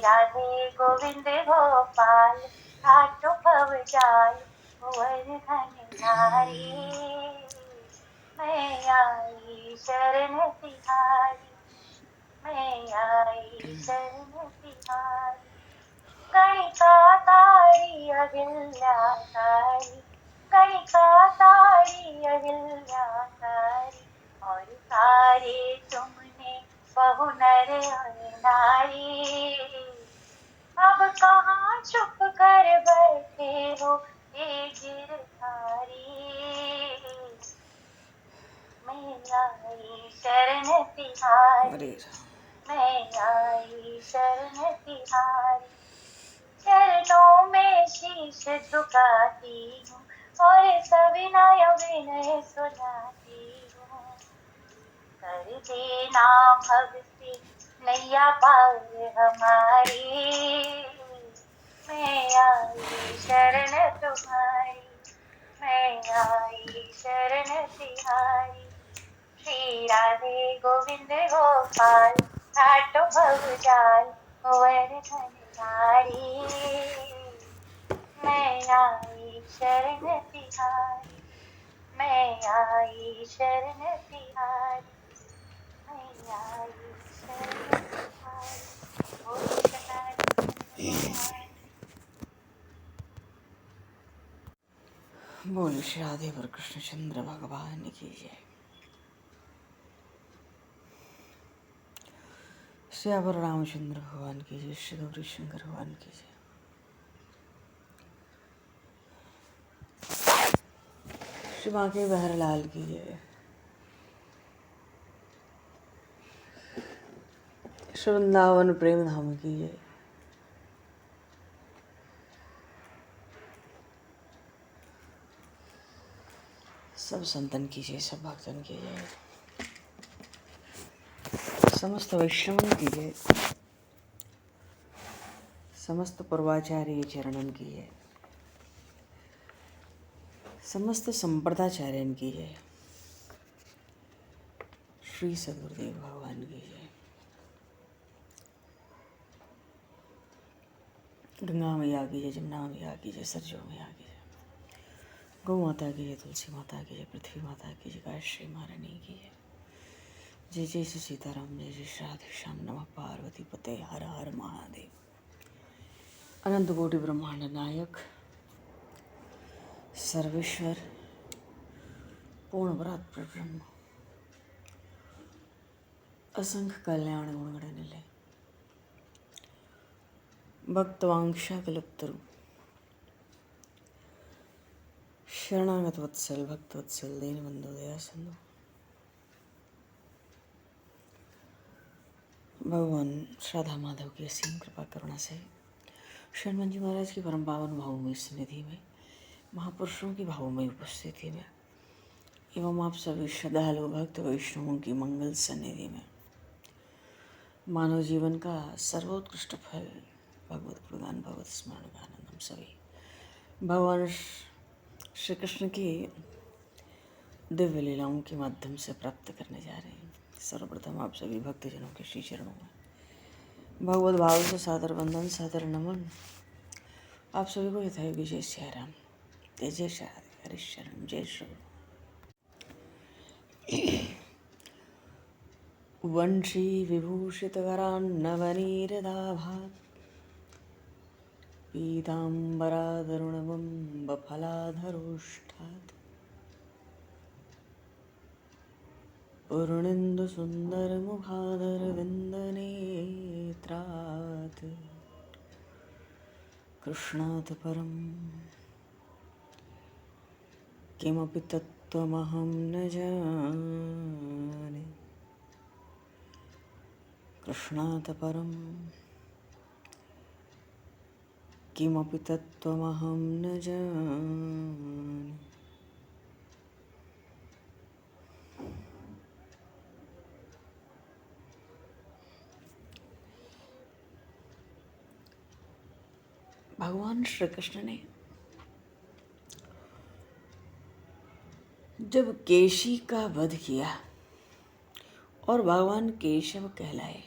राधे गोविंद गोपाल घाटो भव जाल गोवर्धन नारी। मैं आई शरण तिहारी, मैं आई शरण तिहारी। गणिका तारी अहिल्या तारी, गणिका तारी अहिल्या तारी। और तारे तुमने बहु नर और नारी। अब कहाँ चुप कर बैठे हो ये गिरधारी। मैं आई शरण तिहारी, मैं आई शरण तिहारी। चरणों में शीश झुकाती हूँ और सविनय विनय सुनाती हूँ। कर देना भक्ति नैया पार हमारी। मैं आई शरण तुम्हारी, मैं आई शरण तिहारी। श्री राधे गोविंद गोपाल घाटो भव जाल गोवर्धन नारी। मैं आई शरण तिहारी, मैं आई शरण तिहारी, मैं आई शरण तिहारी। बोल बोल श्री राधे पर कृष्णचंद्र भगवान की जय। श्यावर रामचंद्र भगवान की जय। श्री गौरी शंकर भगवान की जय। श्री बांके बहरलाल की जय। श्री वृंदावन प्रेम धाम की जय। सब संतन की जय, सब भक्तन की जय, समस्त वैष्णवन की जय, समस्त पूर्वाचार्य चरणन की जय, समस्त संप्रदाचार्यन की जय। श्री सदगुरुदेव भगवान की जय। गंगा मैया की जय, जमुना मैया की जय, सरजू मैया की जय, गौ माता की जय, तुलसी माता की जय, पृथ्वी माता की जय, गायत्री महारानी की जय। जय जय श्री सीताराम, जय जय श्री राधे श्याम, नमः पार्वती पते, हर हर महादेव। अनंत कोटि ब्रह्मांड नायक, सर्वेश्वर, पूर्ण ब्रह्म ब्रह्म, असंख्य कल्याण गुणगण निलय, भक्तवांक्षा कल्पतरु, शरणागत वत्सल, भक्त वत्सल, दीनबंधु दया सिंधु, भगवान श्रद्धा माधव की असीम कृपा करुणा से शरणमन जी महाराज की परम पावन भावमयी सन्निधि में, महापुरुषों की भावमयी उपस्थिति में एवं आप सभी श्रद्धालु भक्त वैष्णवों की मंगल सन्निधि में मानव जीवन का सर्वोत्कृष्ट फल भगवत गुणगान, भगवत स्मरण का आनंद हम सभी भगवान श्री कृष्ण की दिव्य लीलाओं के माध्यम से प्राप्त करने जा रहे हैं। सर्वप्रथम आप सभी भक्तजनों के श्री चरणों में भगवत भाव से सादर वंदन, सादर नमन। आप सभी को यथायोग्य जय श्री राम, जय जय श्री राधे, हरि शरण, जय श्री वंशी विभूषितकरान्नवनीरदाभात् पीताम्बरादरुणबम्बफलाधरोष्ठात् पूर्णेन्दुसुन्दरमुखादरविन्दनेत्रात् कृष्णात् परं किमपि तत्त्वमहं न जाने। कृष्णात् परं किमपि तत्त्वमहं न जाने। भगवान श्री कृष्ण ने जब केशी का वध किया और भगवान केशव कहलाए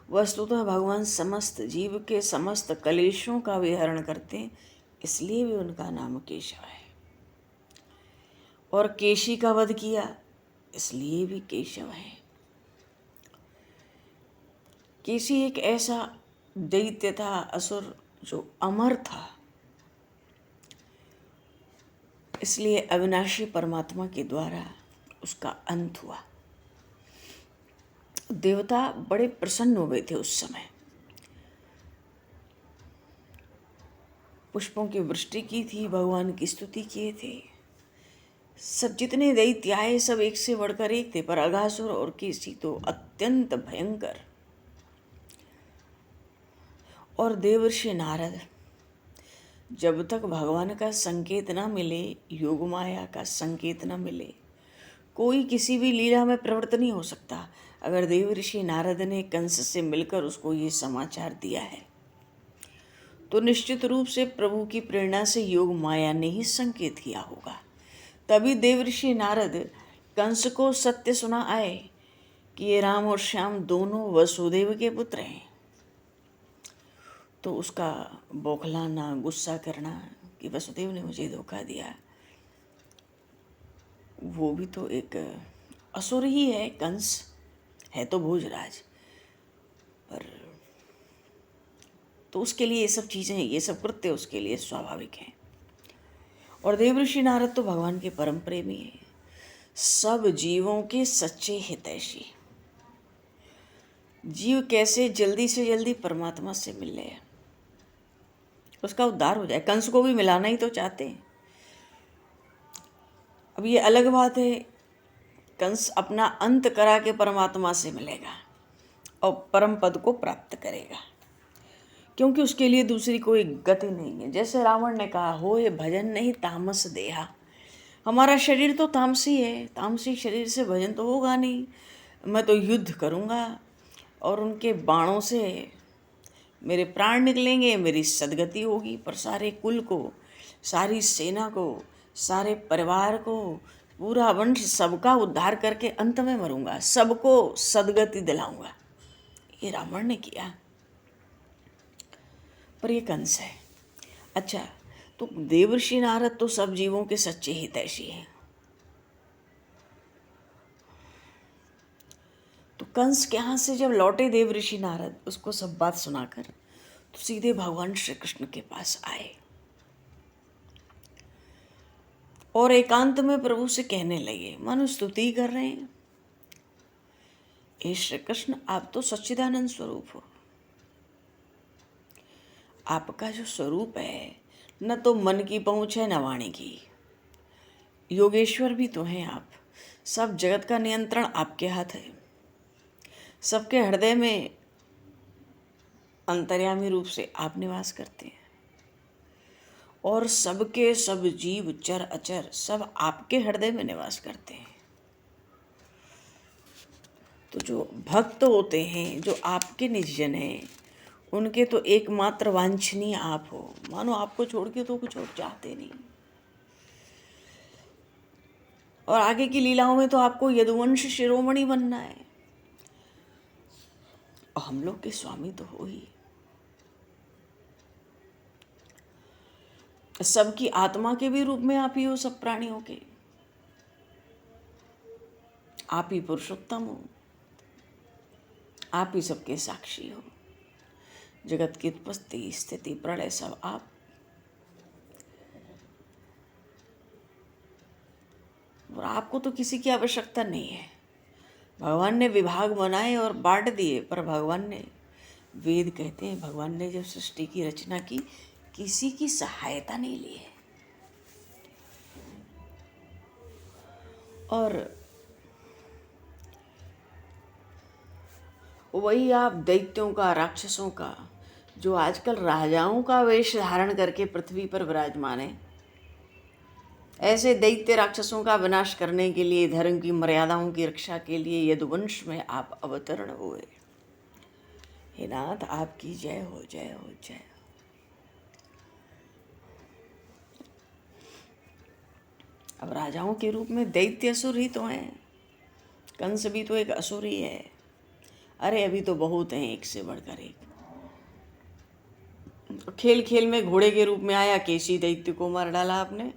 वस्तुतः भगवान समस्त जीव के समस्त कलेशों का विहरण करते हैं, इसलिए भी उनका नाम केशव है। और केशी का वध किया, इसलिए भी केशव है। केशी एक ऐसा दैत्य था, असुर, जो अमर था, इसलिए अविनाशी परमात्मा के द्वारा उसका अंत हुआ। देवता बड़े प्रसन्न हुए थे उस समय, पुष्पों की वृष्टि की थी, भगवान की स्तुति किए थे। सब जितने दैत्य आए सब एक से बढ़कर एक थे, पर अघासुर और केसी तो अत्यंत भयंकर। और देवर्षि नारद, जब तक भगवान का संकेत न मिले, योग माया का संकेत न मिले, कोई किसी भी लीला में प्रवृत्त नहीं हो सकता। अगर देवर्षि नारद ने कंस से मिलकर उसको ये समाचार दिया है, तो निश्चित रूप से प्रभु की प्रेरणा से योग माया ने ही संकेत किया होगा। तभी देवर्षि नारद कंस को सत्य सुना आए कि ये राम और श्याम दोनों वसुदेव के पुत्र हैं। तो उसका बौखलाना, गुस्सा करना कि वसुदेव ने मुझे धोखा दिया, वो भी तो एक असुर ही है। कंस है तो भोजराज, पर तो उसके लिए ये सब चीज़ें, ये सब कृत्य उसके लिए स्वाभाविक हैं। और देवर्षि नारद तो भगवान के परम प्रेमी हैं, सब जीवों के सच्चे हितैषी। जीव कैसे जल्दी से जल्दी परमात्मा से मिले, उसका उद्धार हो जाए। कंस को भी मिलाना ही तो चाहते हैं। अब ये अलग बात है, कंस अपना अंत करा के परमात्मा से मिलेगा और परम पद को प्राप्त करेगा, क्योंकि उसके लिए दूसरी कोई गति नहीं है। जैसे रावण ने कहा, होए भजन नहीं तामस देहा। हमारा शरीर तो तामसी है, तामसी शरीर से भजन तो होगा नहीं। मैं तो युद्ध करूँगा और उनके बाणों से मेरे प्राण निकलेंगे, मेरी सदगति होगी, पर सारे कुल को, सारी सेना को, सारे परिवार को, पूरा वंश, सबका उद्धार करके अंत में मरूंगा, सबको सदगति दिलाऊंगा। ये रावण ने किया, पर ये कंस है। अच्छा, तो देवर्षि नारद तो सब जीवों के सच्चे हितैषी हैं। तो कंस के यहाँ से जब लौटे देवर्षि नारद, उसको सब बात सुनाकर, तो सीधे भगवान श्री कृष्ण के पास आए और एकांत में प्रभु से कहने लगे, मानो स्तुति कर रहे हैं, हे श्री कृष्ण, आप तो सच्चिदानंद स्वरूप हो। आपका जो स्वरूप है, न तो मन की पहुँच है न वाणी की। योगेश्वर भी तो हैं आप। सब जगत का नियंत्रण आपके हाथ है। सबके हृदय में अंतर्यामी रूप से आप निवास करते हैं, और सबके सब जीव, चर अचर, सब आपके हृदय में निवास करते हैं। तो जो भक्त होते हैं, जो आपके निजजन हैं, उनके तो एकमात्र वांछनीय आप हो। मानो आपको छोड़ के तो कुछ और चाहते नहीं। और आगे की लीलाओं में तो आपको यदुवंश शिरोमणि बनना है, और हम लोग के स्वामी तो हो ही। सबकी आत्मा के भी रूप में आप ही हो, सब प्राणियों के। आप ही पुरुषोत्तम हो, आप ही सबके साक्षी हो। जगत की उत्पत्ति, स्थिति, प्रलय सब आप। और आपको तो किसी की आवश्यकता नहीं है। भगवान ने विभाग बनाए और बांट दिए, पर भगवान ने, वेद कहते हैं, भगवान ने जब सृष्टि की रचना की, किसी की सहायता नहीं ली है। और वही आप दैत्यों का, राक्षसों का, जो आजकल राजाओं का वेश धारण करके पृथ्वी पर विराजमान है, ऐसे दैत्य राक्षसों का विनाश करने के लिए, धर्म की मर्यादाओं की रक्षा के लिए यदुवंश में आप अवतरण हुए। हे नाथ, आपकी जय हो, जय हो, जय हो। अब राजाओं के रूप में दैत्य असुर ही तो हैं। कंस भी तो एक असुर ही है। अरे अभी तो बहुत हैं, एक से बढ़कर एक। खेल खेल में घोड़े के रूप में आया, केसी दैत्य को मार डाला आपने।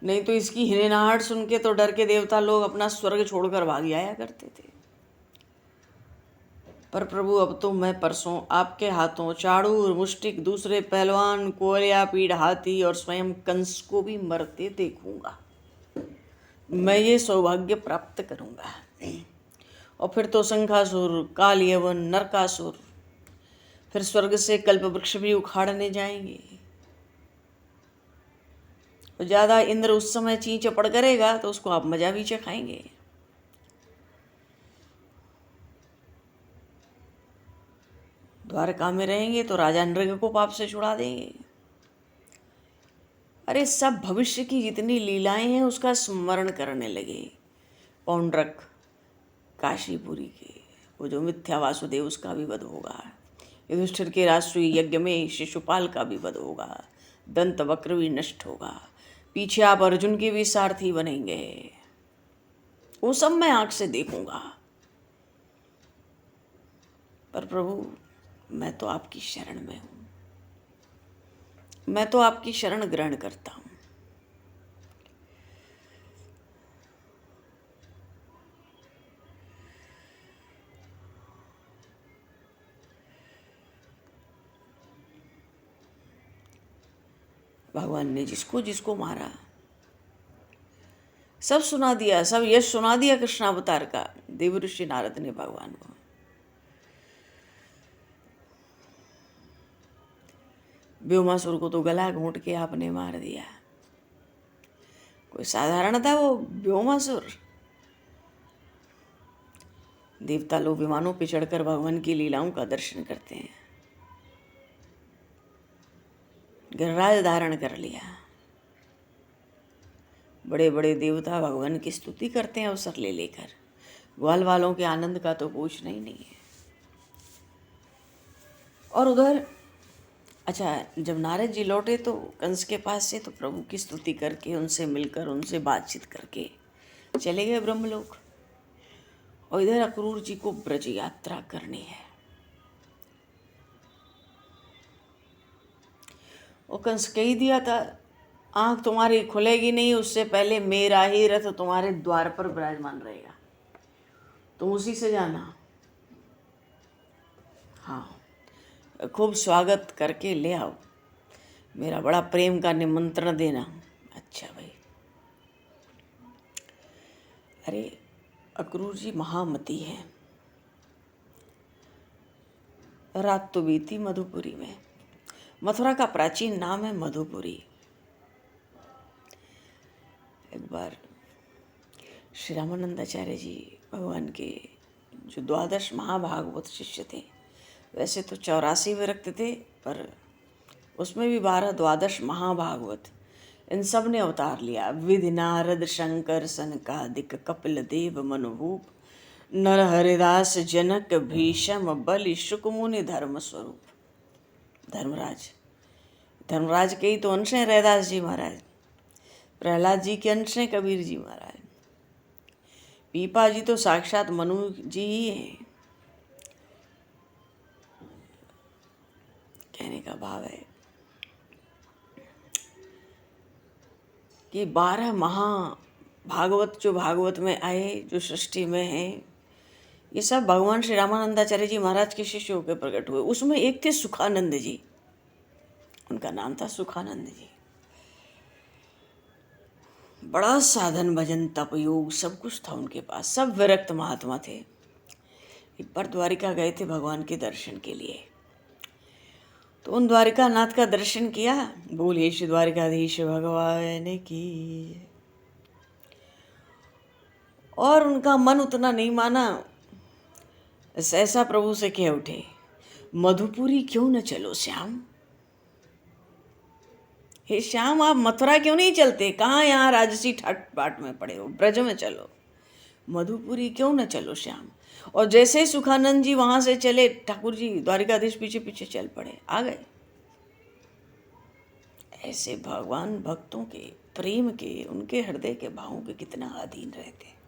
नहीं तो इसकी हिनहाट सुन के तो डर के देवता लोग अपना स्वर्ग छोड़कर भाग आया करते थे। पर प्रभु अब तो मैं परसों आपके हाथों चाड़ूर, मुष्टिक, दूसरे पहलवान, कोलिया पीड़ हाथी और स्वयं कंस को भी मरते देखूंगा। मैं ये सौभाग्य प्राप्त करूंगा। और फिर तो शंखासुर, काल यवन, नरकासुर, फिर स्वर्ग से कल्प वृक्ष भी उखाड़ने जाएंगे। और ज़्यादा इंद्र उस समय ची चपड़ करेगा तो उसको आप मजा भी चखाएंगे। द्वारका में रहेंगे तो राजा नृग को पाप से छुड़ा देंगे। अरे सब भविष्य की जितनी लीलाएं हैं उसका स्मरण करने लगे। पौंड्रक, काशीपुरी के वो जो मिथ्या वासुदेव, उसका भी वध होगा। युधिष्ठिर के राष्ट्रीय यज्ञ में शिशुपाल का भी वध होगा। दंत वक्र भी नष्ट होगा। पीछे आप अर्जुन के भी सारथी बनेंगे। वो सब मैं आंख से देखूंगा। पर प्रभु मैं तो आपकी शरण में हूँ, मैं तो आपकी शरण ग्रहण करता हूँ। भगवान ने जिसको जिसको मारा सब सुना दिया, सब यश सुना दिया कृष्णावतार का देव ऋषि नारद ने भगवान को। व्योमासुर को तो गला घोंट के आपने मार दिया। कोई साधारण था वो व्योमासुर? देवता लोग विमानों पर चढ़कर भगवान की लीलाओं का दर्शन करते हैं। गिरिराज धारण कर लिया। बड़े बड़े देवता भगवान की स्तुति करते हैं अवसर ले लेकर। ग्वाल वालों के आनंद का तो पूछना ही नहीं है। और उधर अच्छा, जब नारद जी लौटे तो कंस के पास से, तो प्रभु की स्तुति करके, उनसे मिलकर, उनसे बातचीत करके चले गए ब्रह्मलोक। और इधर अक्रूर जी को ब्रज यात्रा करनी है। वो कंस कह ही दिया था, आँख तुम्हारी खुलेगी नहीं उससे पहले मेरा ही रथ तुम्हारे द्वार पर विराजमान रहेगा, तुम उसी से जाना। हाँ, खूब स्वागत करके ले आओ, मेरा बड़ा प्रेम का निमंत्रण देना। अच्छा भाई। अरे अक्रूर जी महामती हैं। रात तो बीती मधुपुरी में। मथुरा का प्राचीन नाम है मधुपुरी। एक बार श्री रामानंदाचार्य जी भगवान के जो 12 महाभागवत शिष्य थे, वैसे तो 84 विरक्त थे, पर उसमें भी 12 महाभागवत, इन सब ने अवतार लिया। विधि नारद शंकर सनकादिक कपिल देव मनुभूप नर हरिदास जनक भीषम बलि शुकमुनि धर्म स्वरूप। धर्मराज के ही तो अंश हैं रैदास जी महाराज, प्रहलाद जी के अंश हैं कबीर जी महाराज, पीपा जी तो साक्षात मनु जी ही हैं। कहने का भाव है कि 12 महाभागवत जो भागवत में आए, जो सृष्टि में हैं, ये सब भगवान श्री रामानंदाचार्य जी महाराज के शिष्य होकर प्रकट हुए। उसमें एक थे सुखानंद जी, उनका नाम था सुखानंद जी। बड़ा साधन भजन तप योग सब कुछ था उनके पास, सब विरक्त महात्मा थे। एक बार द्वारिका गए थे भगवान के दर्शन के लिए, तो उन द्वारिका नाथ का दर्शन किया। बोलिए श्री द्वारिकाधीश भगवान की। और उनका मन उतना नहीं माना, ऐसा प्रभु से कह उठे, मधुपुरी क्यों न चलो श्याम। हे श्याम, आप मथुरा क्यों नहीं चलते? कहाँ यहाँ राजसी ठाट बाट में पड़े हो, ब्रज में चलो। मधुपुरी क्यों न चलो श्याम। और जैसे ही सुखानंद जी वहां से चले, ठाकुर जी द्वारिकाधीश पीछे पीछे चल पड़े, आ गए। ऐसे भगवान भक्तों के प्रेम के, उनके हृदय के भावों के कितना अधीन रहते।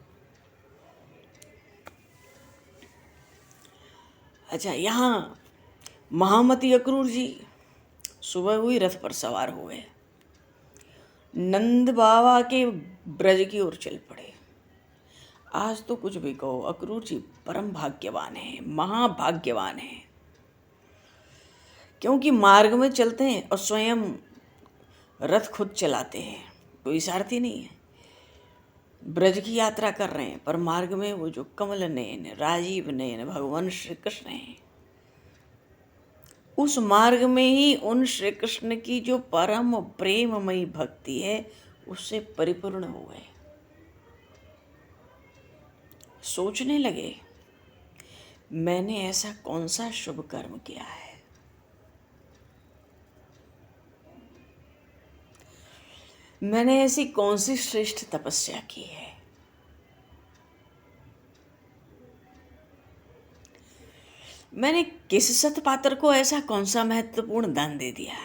अच्छा, यहाँ महामती अक्रूर जी सुबह हुई, रथ पर सवार हुए, नंद बाबा के ब्रज की ओर चल पड़े। आज तो कुछ भी कहो, अक्रूर जी परम भाग्यवान हैं, महाभाग्यवान हैं, क्योंकि मार्ग में चलते हैं और स्वयं रथ खुद चलाते हैं, कोई सारथी नहीं है। ब्रज की यात्रा कर रहे हैं, पर मार्ग में वो जो कमल नयन, राजीव नयन भगवान श्री कृष्ण हैं, उस मार्ग में ही उन श्री कृष्ण की जो परम प्रेममयी भक्ति है उससे परिपूर्ण हो गए। सोचने लगे, मैंने ऐसा कौन सा शुभ कर्म किया है, मैंने ऐसी कौन सी श्रेष्ठ तपस्या की है, मैंने किस सतपात्र को ऐसा कौन सा महत्वपूर्ण दान दे दिया,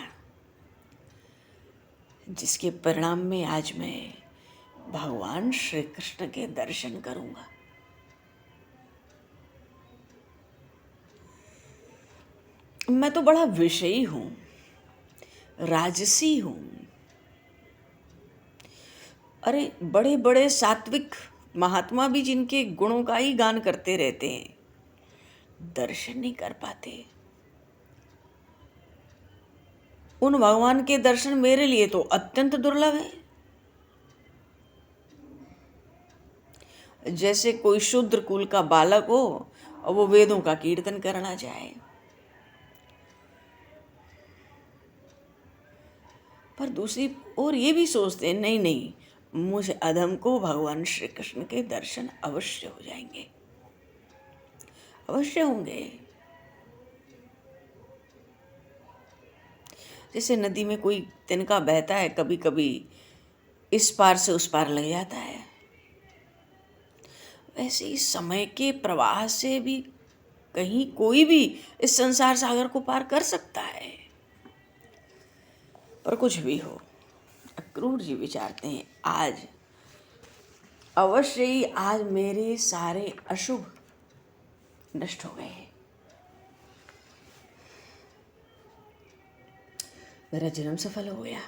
जिसके परिणाम में आज मैं भगवान श्री कृष्ण के दर्शन करूंगा। मैं तो बड़ा विषयी हूं, राजसी हूं। अरे बड़े बड़े सात्विक महात्मा भी जिनके गुणों का ही गान करते रहते हैं, दर्शन नहीं कर पाते। उन भगवान के दर्शन मेरे लिए तो अत्यंत दुर्लभ है। जैसे कोई शूद्र कुल का बालक हो और वो वेदों का कीर्तन करना चाहे, पर दूसरी ओर ये भी सोचते हैं, नहीं नहीं, मुझ अधम को भगवान श्री कृष्ण के दर्शन अवश्य हो जाएंगे, अवश्य होंगे। जैसे नदी में कोई तिनका बहता है, कभी कभी इस पार से उस पार लग जाता है, वैसे ही समय के प्रवाह से भी कहीं कोई भी इस संसार सागर को पार कर सकता है। पर कुछ भी हो, अक्रूर जी विचारते हैं, आज अवश्य ही, आज मेरे सारे अशुभ नष्ट हो गए हैं, मेरा जन्म सफल हो गया।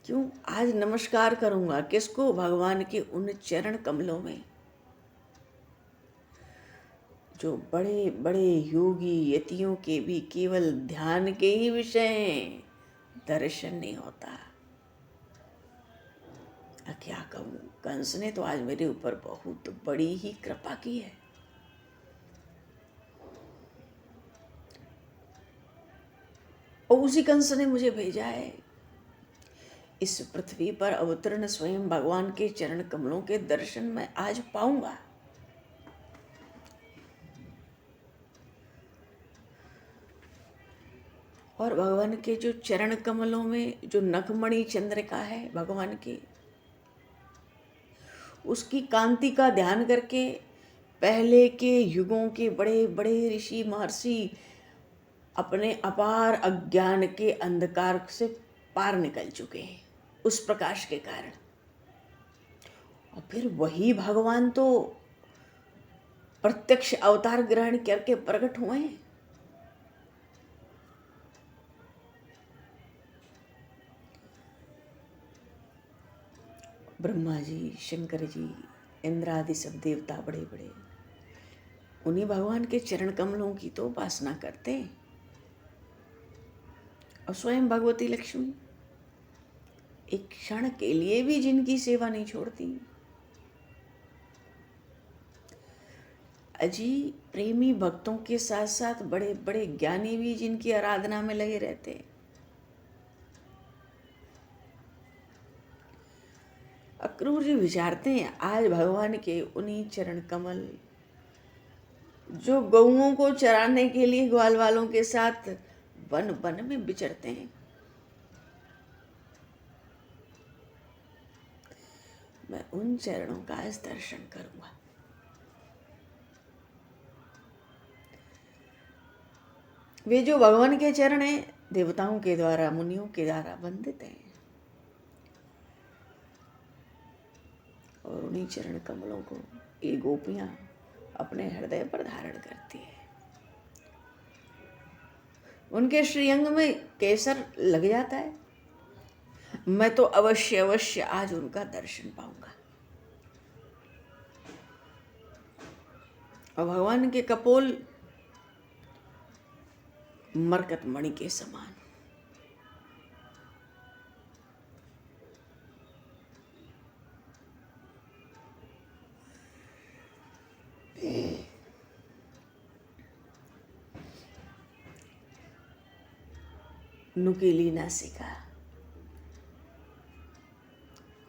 क्यों? आज नमस्कार करूंगा किसको? भगवान के उन चरण कमलों में, जो बड़े बड़े योगी यतियों के भी केवल ध्यान के ही विषय हैं, दर्शन नहीं होता। क्या कहूँ, कंस ने तो आज मेरे ऊपर बहुत बड़ी ही कृपा की है। और उसी कंस ने मुझे भेजा है इस पृथ्वी पर अवतरण, स्वयं भगवान के चरण कमलों के दर्शन मैं आज पाऊंगा। और भगवान के जो चरण कमलों में जो नखमणि चंद्रिका है भगवान की, उसकी कांति का ध्यान करके पहले के युगों के बड़े बड़े ऋषि महर्षि अपने अपार अज्ञान के अंधकार से पार निकल चुके हैं उस प्रकाश के कारण। और फिर वही भगवान तो प्रत्यक्ष अवतार ग्रहण करके प्रकट हुए हैं। ब्रह्मा जी, शंकर जी, इंद्र आदि सब देवता बड़े बड़े, उन्हीं भगवान के चरण कमलों की तो उपासना करते हैं। और स्वयं भगवती लक्ष्मी एक क्षण के लिए भी जिनकी सेवा नहीं छोड़ती। अजी प्रेमी भक्तों के साथ साथ बड़े बड़े ज्ञानी भी जिनकी आराधना में लगे रहते हैं। अक्रूर जी विचारते हैं, आज भगवान के उन्हीं चरण कमल जो गौओं को चराने के लिए ग्वाल वालों के साथ वन वन में विचरते हैं, मैं उन चरणों का आज दर्शन करूंगा। वे जो भगवान के चरण हैं, देवताओं के द्वारा, मुनियों के द्वारा वंदित हैं, और उन्हीं चरण कमलों को ये गोपियां अपने हृदय पर धारण करती है। उनके श्रीअंग में केसर लग जाता है। मैं तो अवश्य अवश्य आज उनका दर्शन पाऊंगा। और भगवान के कपोल मरकत मणि के समान। नुकीली नासिका,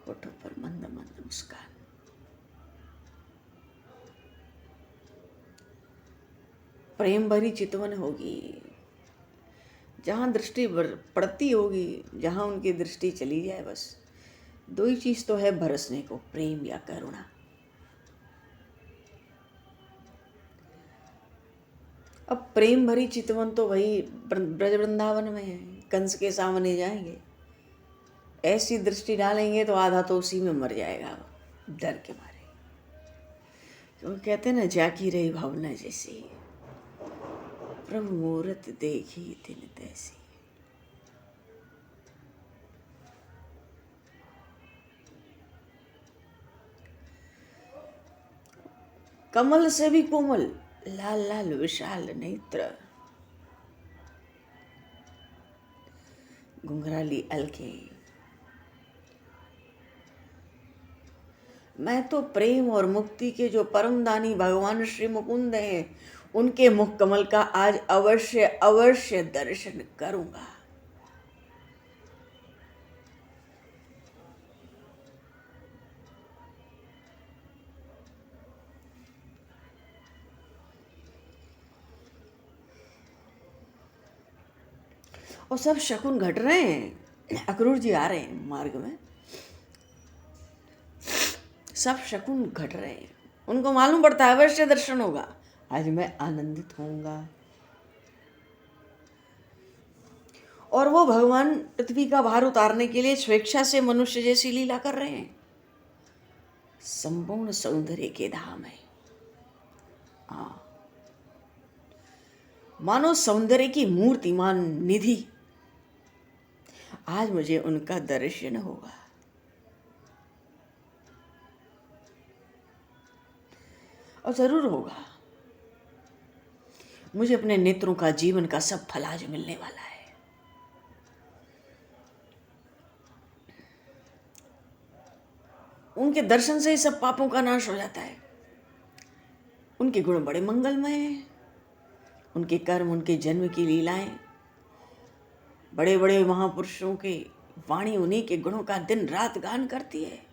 होठों पर मंद मंद मुस्कान। प्रेम भरी चितवन होगी। जहाँ दृष्टि पड़ती होगी, जहाँ उनकी दृष्टि चली जाए, बस दो ही चीज तो है बरसने को, प्रेम या करुणा। अब प्रेम भरी चितवन तो वही ब्रज वृंदावन में है। कंस के सामने जाएंगे, ऐसी दृष्टि डालेंगे तो आधा तो उसी में मर जाएगा डर के मारे। तो कहते ना, जाकी रही भावना जैसी, प्रभु मूरत देखी तिन तैसी। कमल से भी कोमल, लाल लाल विशाल नेत्र, घुंघराली अलके। मैं तो प्रेम और मुक्ति के जो परमदानी भगवान श्री मुकुंद हैं, उनके मुख कमल का आज अवश्य अवश्य दर्शन करूंगा। और सब शकुन घट रहे हैं। अक्रूर जी आ रहे हैं मार्ग में, सब शकुन घट रहे हैं। उनको मालूम पड़ता है अवश्य दर्शन होगा, आज मैं आनंदित होऊंगा। और वो भगवान पृथ्वी का भार उतारने के लिए स्वेच्छा से मनुष्य जैसी लीला कर रहे हैं। संपूर्ण सौंदर्य के धाम है। हाँ, मानो सौंदर्य की मूर्तिमान निधि। आज मुझे उनका दर्शन होगा। और जरूर होगा। मुझे अपने नेत्रों का जीवन का सब फल आज मिलने वाला है। उनके दर्शन से ही सब पापों का नाश हो जाता है। उनके गुण बड़े मंगलमय हैं। उनके कर्म, उनके जन्म की लीलाएं, बड़े बड़े महापुरुषों के वाणी उन्हीं के गुणों का दिन रात गान करती है।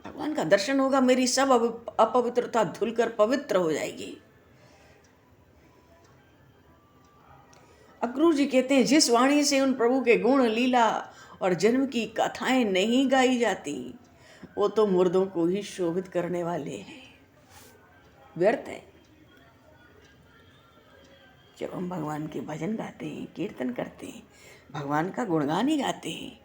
भगवान का दर्शन होगा, मेरी सब अपवित्रता धुलकर पवित्र हो जाएगी। अक्रूर जी कहते हैं, जिस वाणी से उन प्रभु के गुण, लीला और जन्म की कथाएं नहीं गाई जाती, वो तो मुर्दों को ही शोभित करने वाले हैं, व्यर्थ है। जब हम भगवान के भजन गाते हैं, कीर्तन करते हैं, भगवान का गुणगान ही गाते हैं,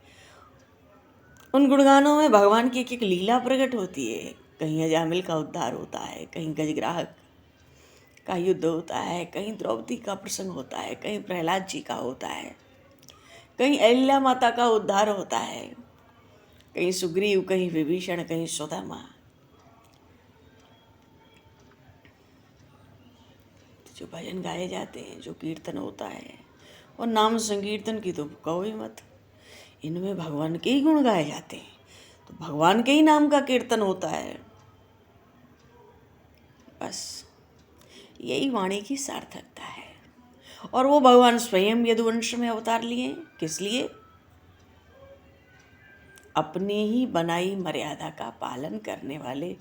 उन गुणगानों में भगवान की एक लीला प्रकट होती है। कहीं अजामिल का उद्धार होता है, कहीं गजग्राहक का युद्ध होता है, कहीं द्रौपदी का प्रसंग होता है, कहीं प्रहलाद जी का होता है, कहीं अहिल्या माता का उद्धार होता है, कहीं सुग्रीव, कहीं विभीषण, कहीं सुदामा। जो भजन गाए जाते हैं, जो कीर्तन होता है, और नाम संकीर्तन की तो कहो ही मत। इनमें भगवान के ही गुण गाए जाते हैं, तो भगवान के ही नाम का कीर्तन होता है। बस यही वाणी की सार्थकता है। और वो भगवान स्वयं यदुवंश में अवतार लिए। किस लिए? अपनी ही बनाई मर्यादा का पालन करने वाले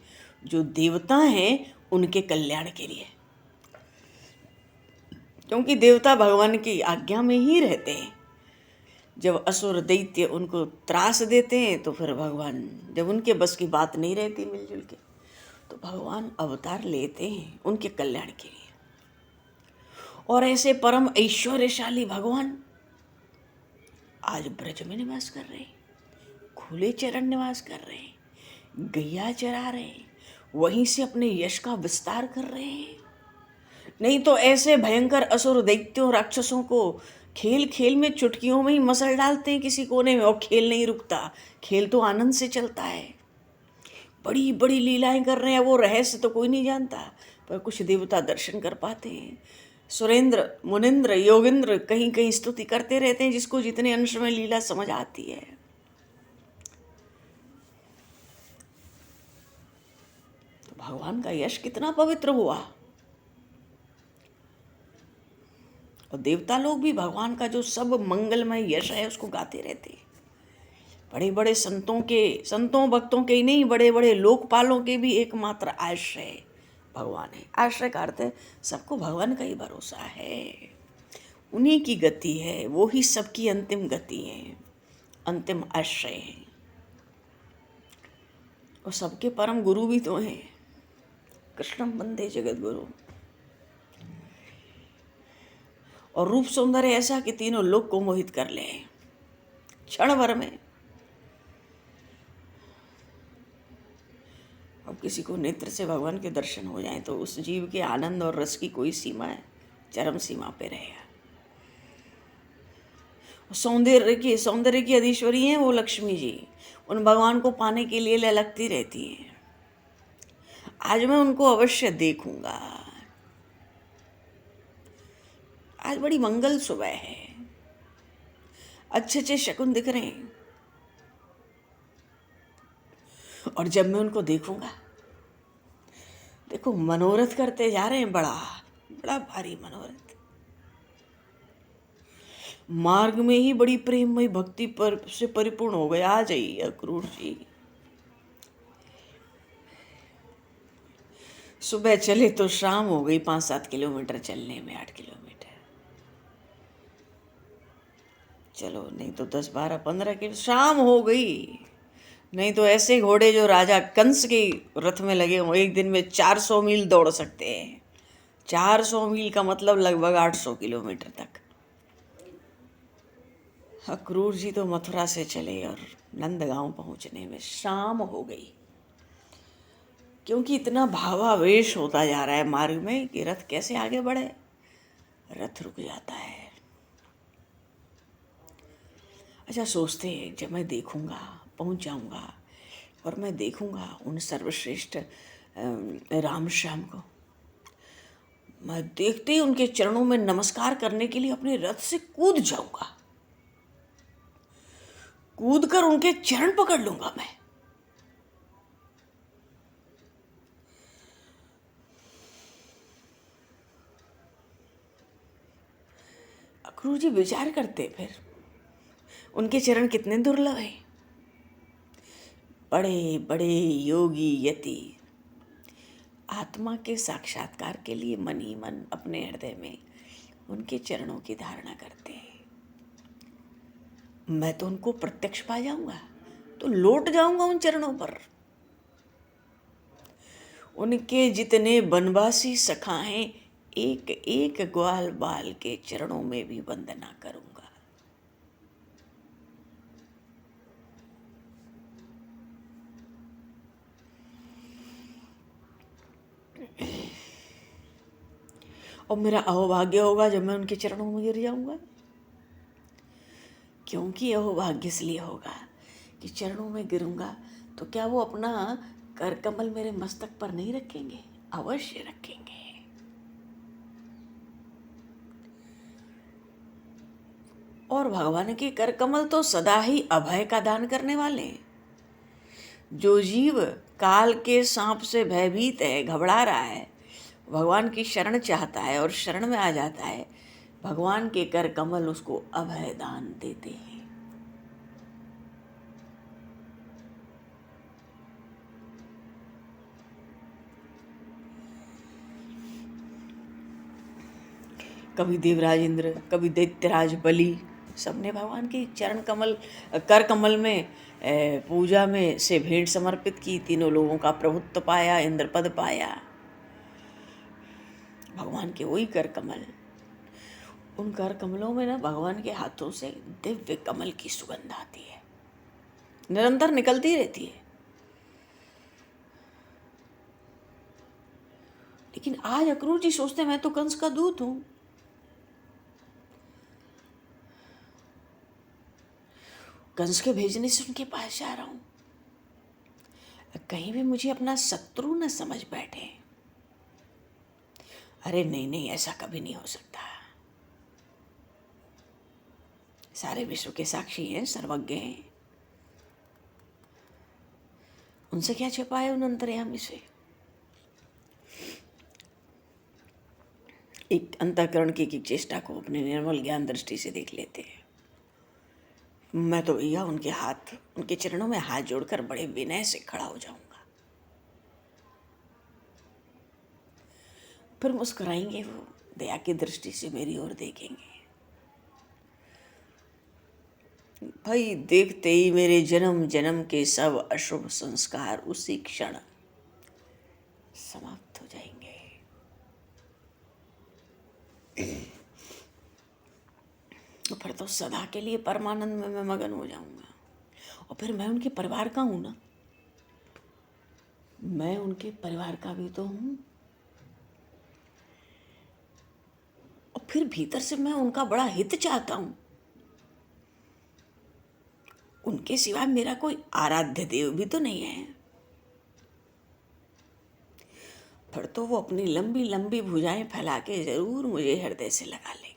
जो देवता हैं, उनके कल्याण के लिए। क्योंकि देवता भगवान की आज्ञा में ही रहते हैं। जब असुर दैत्य उनको त्रास देते हैं, तो फिर भगवान, जब उनके बस की बात नहीं रहती मिलजुल के, तो भगवान अवतार लेते हैं उनके कल्याण के लिए। और ऐसे परम ऐश्वर्यशाली भगवान आज ब्रज में निवास कर रहे हैं। खुले चरण निवास कर रहे हैं, गैया चरा रहे हैं, वहीं से अपने यश का विस्तार कर रहे हैं। नहीं तो ऐसे भयंकर असुर दैत्यों राक्षसों को खेल खेल में चुटकियों में ही मसल डालते हैं किसी कोने में, और खेल नहीं रुकता। खेल तो आनंद से चलता है। बड़ी बड़ी लीलाएं कर रहे हैं, वो रहस्य तो कोई नहीं जानता, पर कुछ देवता दर्शन कर पाते हैं। सुरेंद्र, मुनिंद्र, योगिंद्र कहीं कहीं स्तुति करते रहते हैं, जिसको जितने अंश में लीला समझ आती है। तो भगवान का यश कितना पवित्र हुआ। और देवता लोग भी भगवान का जो सब मंगलमय यश है उसको गाते रहते हैं। बड़े बड़े संतों भक्तों के ही नहीं, बड़े बड़े लोकपालों के भी एकमात्र आश्रय भगवान है। आश्रय का अर्थ है सबको भगवान का ही भरोसा है, उन्हीं की गति है, वो ही सबकी अंतिम गति है, अंतिम आश्रय है। और सबके परम गुरु भी तो हैं। कृष्णम वंदे जगत गुरु। और रूप सौंदर्य ऐसा कि तीनों लोक को मोहित कर ले क्षण भर में। अब किसी को नेत्र से भगवान के दर्शन हो जाए तो उस जीव के आनंद और रस की कोई सीमा है, चरम सीमा पे रहेगा। सौंदर्य की अधीश्वरी हैं वो लक्ष्मी जी, उन भगवान को पाने के लिए ललकती रहती हैं। आज मैं उनको अवश्य देखूंगा। आज बड़ी मंगल सुबह है, अच्छे अच्छे शकुन दिख रहे हैं। और जब मैं उनको देखूंगा, देखो मनोरथ करते जा रहे हैं, बड़ा बड़ा भारी मनोरथ। मार्ग में ही बड़ी प्रेममयी भक्ति पर से परिपूर्ण हो गए। आ जाइए अक्रूर जी। सुबह चले तो शाम हो गई, 5-7 किलोमीटर चलने में, 8 किलोमीटर चलो, नहीं तो 10-12-15 किलोमीटर शाम हो गई। नहीं तो ऐसे घोड़े जो राजा कंस के रथ में लगे हों, एक दिन में 400 मील दौड़ सकते हैं। 400 मील का मतलब लगभग 800 किलोमीटर तक। अक्रूर जी तो मथुरा से चले और नंदगांव पहुंचने में शाम हो गई, क्योंकि इतना भावावेश होता जा रहा है मार्ग में कि रथ कैसे आगे बढ़े, रथ रुक जाता है। अच्छा, सोचते हैं जब मैं देखूंगा, पहुंच जाऊंगा और मैं देखूंगा उन सर्वश्रेष्ठ राम श्याम को, मैं देखते ही उनके चरणों में नमस्कार करने के लिए अपने रथ से कूद जाऊंगा, कूद कर उनके चरण पकड़ लूंगा मैं। अक्रूर जी विचार करते, फिर उनके चरण कितने दुर्लभ हैं। बड़े बड़े योगी यति आत्मा के साक्षात्कार के लिए मन ही मन अपने हृदय में उनके चरणों की धारणा करते हैं। मैं तो उनको प्रत्यक्ष पा जाऊंगा तो लौट जाऊंगा उन चरणों पर। उनके जितने बनवासी सखा हैं, एक एक ग्वाल बाल के चरणों में भी वंदना करूंगा। और मेरा अहोभाग्य होगा जब मैं उनके चरणों में गिर जाऊंगा, क्योंकि अहोभाग्य इसलिए होगा कि चरणों में गिरूंगा तो क्या वो अपना कर कमल मेरे मस्तक पर नहीं रखेंगे? अवश्य रखेंगे। और भगवान के कर कमल तो सदा ही अभय का दान करने वाले हैं। जो जीव काल के सांप से भयभीत है, घबरा रहा है, भगवान की शरण चाहता है और शरण में आ जाता है, भगवान के कर कमल उसको अभय दान देते हैं। कभी देवराज इंद्र, कभी दैत्यराज बलि, सबने भगवान के चरण कमल कर कमल में पूजा में से भेंट समर्पित की, तीनों लोगों का प्रभुत्व पाया, इंद्रपद पाया। भगवान के वही कर कमल, उन कर कमलों में ना भगवान के हाथों से दिव्य कमल की सुगंध आती है। निरंतर निकलती रहती है। लेकिन आज अक्रूर जी सोचते मैं तो कंस का दूत हूं, कंस के भेजने से उनके पास जा रहा हूं, कहीं भी मुझे अपना शत्रु न समझ बैठे। अरे नहीं नहीं, ऐसा कभी नहीं हो सकता। सारे विश्व के साक्षी हैं, सर्वज्ञ हैं, उनसे क्या छिपा है उन अंतर्यामी से। एक अंतःकरण की चेष्टा को अपने निर्मल ज्ञान दृष्टि से देख लेते हैं। मैं तो भैया उनके चरणों में हाथ जोड़कर बड़े विनय से खड़ा हो जाऊंगा। फिर मुस्कुराएंगे वो, दया की दृष्टि से मेरी ओर देखेंगे। भाई देखते ही मेरे जन्म जन्म के सब अशुभ संस्कार उसी क्षण समाप्त हो जाएंगे। फिर तो सदा के लिए परमानंद में मैं मगन हो जाऊंगा। और फिर मैं उनके परिवार का हूं ना, मैं उनके परिवार का भी तो हूं। और फिर भीतर से मैं उनका बड़ा हित चाहता हूं। उनके सिवा मेरा कोई आराध्य देव भी तो नहीं है। फिर तो वो अपनी लंबी लंबी भुजाएं फैला के जरूर मुझे हृदय से लगा लेंगे।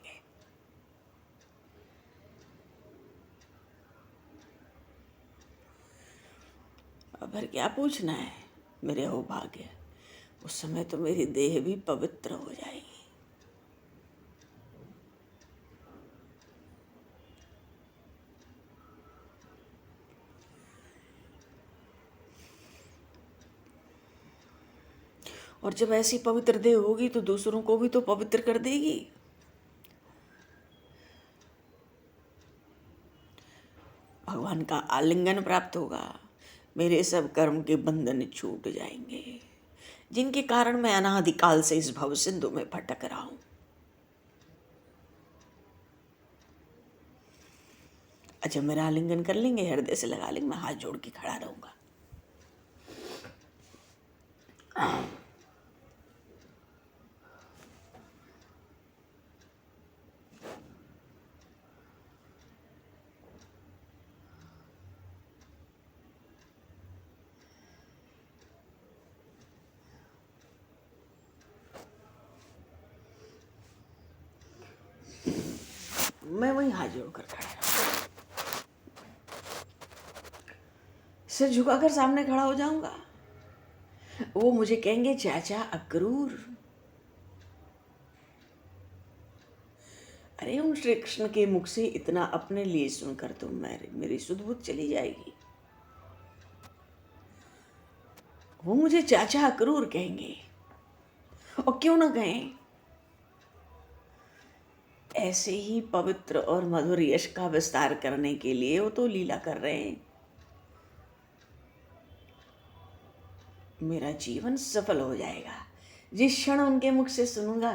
अब फिर क्या पूछना है मेरे अहोभाग्य, उस समय तो मेरी देह भी पवित्र हो जाएगी। और जब ऐसी पवित्र देह होगी तो दूसरों को भी तो पवित्र कर देगी। भगवान का आलिंगन प्राप्त होगा, मेरे सब कर्म के बंधन छूट जाएंगे, जिनके कारण मैं अनादिकाल से इस भव सिंधु में भटक रहा हूं। अच्छा, मेरा आलिंगन कर लेंगे, हृदय से लगा लेंगे, मैं हाथ जोड़ के खड़ा रहूंगा। मैं वहीं हाथ जोड़कर खड़ा रहूंगा, सिर झुकाकर सामने खड़ा हो जाऊंगा। वो मुझे कहेंगे चाचा अक्रूर। अरे उन श्री कृष्ण के मुख से इतना अपने लिए सुनकर तो मेरी सुध बुध चली जाएगी। वो मुझे चाचा अक्रूर कहेंगे, और क्यों ना कहें, ऐसे ही पवित्र और मधुर यश का विस्तार करने के लिए वो तो लीला कर रहे हैं। मेरा जीवन सफल हो जाएगा जिस क्षण उनके मुख से सुनूंगा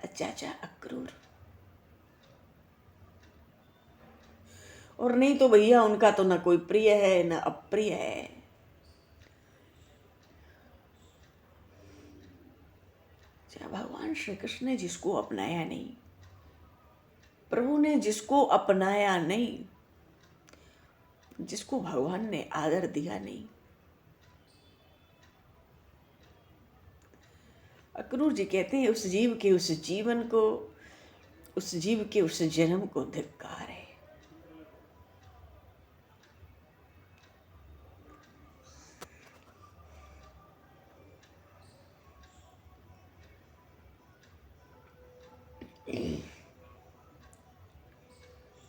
चाचा अक्रूर। और नहीं तो भैया उनका तो न कोई प्रिय है न अप्रिय है। भगवान श्री कृष्ण ने जिसको अपनाया नहीं, प्रभु ने जिसको अपनाया नहीं, जिसको भगवान ने आदर दिया नहीं, अक्रूर जी कहते हैं उस जीव के उस जीवन को, उस जीव के उस जन्म को धिक्कार है।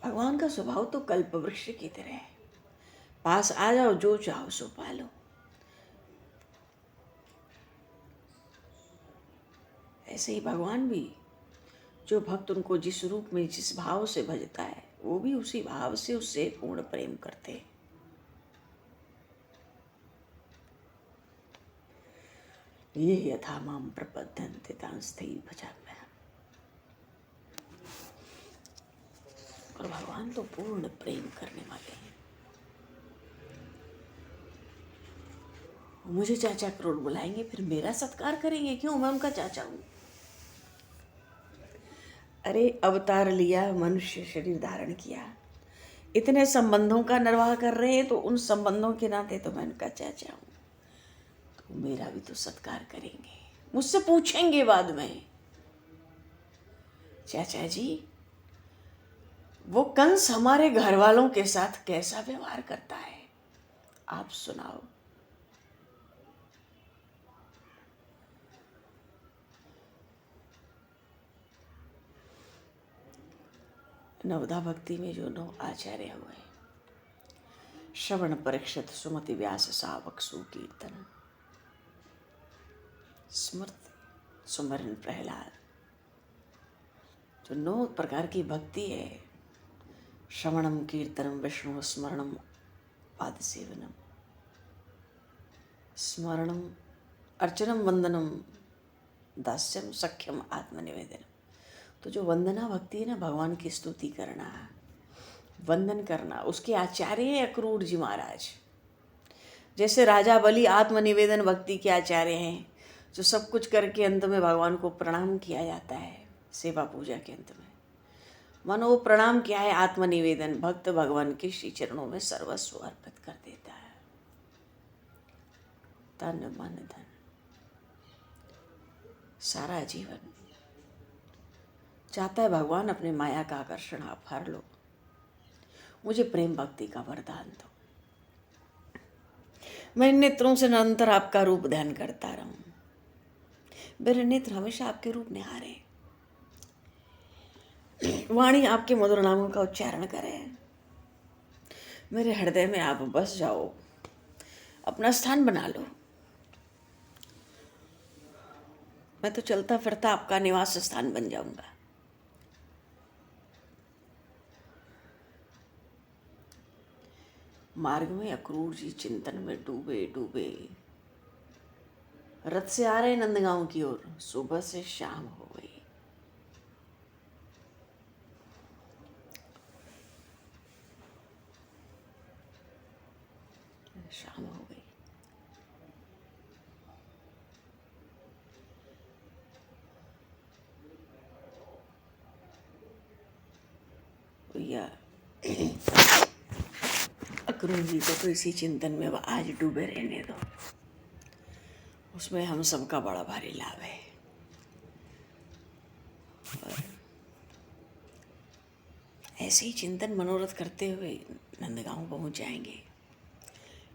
भगवान का स्वभाव तो कल्प वृक्ष की तरह है, पास आ जाओ, जो चाहो सो पालो। ऐसे ही भगवान भी, जो भक्त उनको जिस रूप में जिस भाव से भजता है, वो भी उसी भाव से उससे पूर्ण प्रेम करते हैं। ये यथा माम प्रपद्यन्ते तांस्तैव भजाम्यहम्। और भगवान तो पूर्ण प्रेम करने वाले हैं। मुझे चाचा करोड़ बुलाएंगे, फिर मेरा सत्कार करेंगे क्यों? मैं उनका चाचा हूँ। अरे अवतार लिया, मनुष्य शरीर धारण किया, इतने संबंधों का निर्वाह कर रहे हैं, तो उन संबंधों के नाते तो मैं उनका चाचा हूँ, तो मेरा भी तो सत्कार करेंगे। मुझसे पूछेंगे बाद में, चाचा जी वो कंस हमारे घर वालों के साथ कैसा व्यवहार करता है, आप सुनाओ। नवदा भक्ति में जो 9 आचार्य हुए, श्रवण, परीक्षित, सुमति, व्यास, सावक, सुकीर्तन, स्मृति, सुमरन, प्रहलाद, जो 9 प्रकार की भक्ति है, श्रवणम, कीर्तनम, विष्णु स्मरणम, पाद सेवनम, स्मरणम, अर्चनम, वंदनम, दास्यम, सख्यम, आत्मनिवेदनम। तो जो वंदना भक्ति है ना, भगवान की स्तुति करना, वंदन करना, उसके आचार्य हैं अक्रूर जी महाराज। जैसे राजा बलि आत्मनिवेदन भक्ति के आचार्य हैं, जो सब कुछ करके अंत में भगवान को प्रणाम किया जाता है सेवा पूजा के अंत में। मानो वो प्रणाम क्या है? आत्मनिवेदन। भक्त भगवान के श्री चरणों में सर्वस्व अर्पित कर देता है, तन मन धन सारा जीवन। चाहता है भगवान अपने माया का आकर्षण आप हर लो, मुझे प्रेम भक्ति का वरदान दो, मैं इन नेत्रों से निरंतर आपका रूप ध्यान करता रहूं, मेरे नेत्र हमेशा आपके रूप निहारे, वाणी आपके मधुर नामों का उच्चारण करें, मेरे हृदय में आप बस जाओ, अपना स्थान बना लो। मैं तो चलता फिरता आपका निवास स्थान बन जाऊंगा। मार्ग में अक्रूर जी चिंतन में डूबे डूबे रथ से आ रहे नंदगांव की ओर। सुबह से शाम हो गई। शाम हो गई। भैया अक्रूर जी को तो इसी चिंतन में आज डूबे रहने दो, उसमें हम सबका बड़ा भारी लाभ है। और ऐसे ही चिंतन मनोरथ करते हुए नंदगांव पहुंच जाएंगे,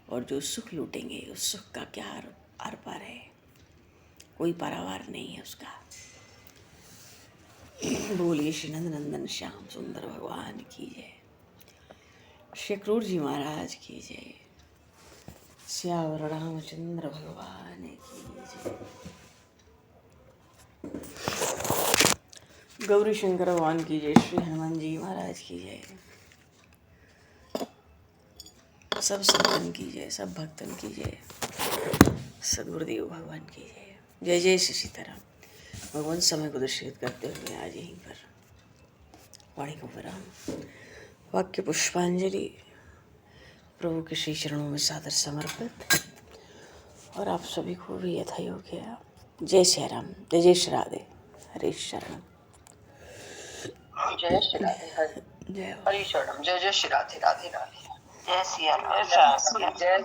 और जो सुख लूटेंगे उस सुख का क्या आर पार है, कोई पारावार नहीं है उसका। बोलिए श्री नंद नंदन श्याम सुंदर भगवान की जय, श्री अक्रूर जी महाराज की जय, श्यावर रामचंद्र भगवान की जय, गौरी शंकर भगवान की जय, श्री हनुमान जी महाराज की जय, सब संतन की जय, सब भक्तन की जय, सदगुरुदेव भगवान की जय। जय जय श्री सीताराम। भगवान समय को दर्शित करते हुए आज यहीं पर वाणी को विराम। वाक्य पुष्पांजलि प्रभु के श्री चरणों में सादर समर्पित, और आप सभी को भी यथा योग्य जय श्री राम, जय जय श्री राधे, हरे शरणम, जय श्री राधे, जय हरि शरणम, जय जय श्री राधे, राधे राधे, जय सिया राम, जय